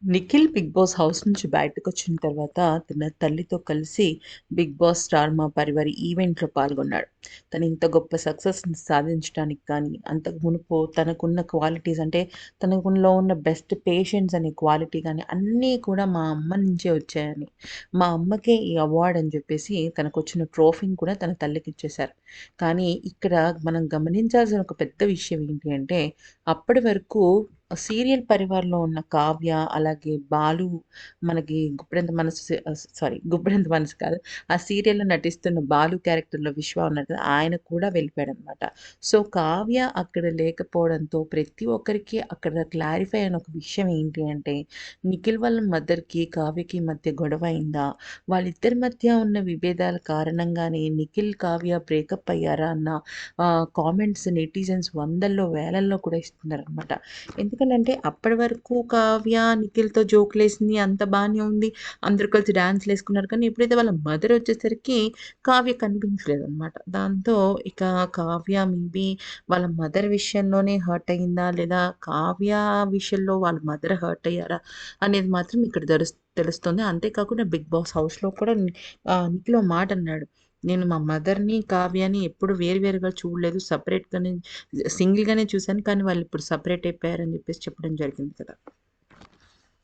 Nikhil 'big boss' house నుంచి బయటకొచ్చిన తర్వాత తన తల్లితో కలిసి 'బిగ్ బాస్ స్టార్ మా పరివార్' ఈవెంట్‌లో పాల్గొన్నాడు. తను ఇంత గొప్ప సక్సెస్‌ని సాధించడానికి కానీ, అంతకు మునుపు తనకున్న క్వాలిటీస్ అంటే తనలో ఉన్న బెస్ట్ పేషెన్స్ అనే క్వాలిటీ గాని, అన్నీ కూడా మా అమ్మ నుంచే వచ్చాయని, మా అమ్మకే ఈ అవార్డ్ అని చెప్పేసి తనకొచ్చిన ట్రోఫీని కూడా తన తల్లికిచ్చేశారు. కానీ ఇక్కడ మనం గమనించాల్సిన ఒక పెద్ద విషయం ఏంటి అంటే, అప్పటి వరకు సీరియల్ పరివార్‌లో ఉన్న కావ్య, అలాగే బాలు, మనకి 'గుప్పెడంత మనసు' సారీ 'గుప్పెడంత మనసు' కాదు. ఆ సీరియల్‌లో నటిస్తున్న బాలు క్యారెక్టర్‌లో విశ్వ ఉన్నాడు కదా! ఆయన కూడా వెళ్ళిపోయాడనమాట. సో, కావ్య అక్కడ లేకపోవడంతో ప్రతి ఒక్కరికి అక్కడ క్లారిఫై అయిన ఒక విషయం ఏంటి అంటే, నిఖిల్ వాళ్ళ మదర్‌కి, కావ్యకి మధ్య గొడవ అయిందా? వాళ్ళిద్దరి మధ్య ఉన్న విభేదాల కారణంగానే నిఖిల్, కావ్య బ్రేకప్ అయ్యారా అన్న కామెంట్స్ నెటిజన్స్ వందల్లో, వేలల్లో కూడా ఇస్తున్నారనమాట. ఎందుకనంటే అప్పటి వరకు కావ్య నిఖిల్‌తో జోకులేసింది. అంత బానే ఉంది. అందరూ కలిసి డాన్స్‌లేసుకున్నారు. కానీ ఎప్పుడైతే వాళ్ళ మదర్ వచ్చేసరికి కావ్య కనిపించలేదనమాట. దాంతో ఇక కావ్య మేబీ వాళ్ళ మదర్ విషయంలోనే హర్ట్ అయిందా? లేదా కావ్య విషయంలో వాళ్ళ మదర్ హర్ట్ అయ్యారా? అనేది మాత్రం ఇక్కడ తెలుస్తుంది. అంతేకాకుండా 'బిగ్ బాస్' హౌస్‌లో కూడా నిఖిల్ ఓ మాట అన్నాడు. నేను మా మదర్‌ని, కావ్యని ఎప్పుడు వేరు వేరుగా చూడలేదు. సెపరేట్‌గానే సింగిల్‌గానే చూసాను. కానీ వాళ్ళిప్పుడు సెపరేట్ అయిపోయారని జెప్పేసి చెప్పడం జరిగింది కదా!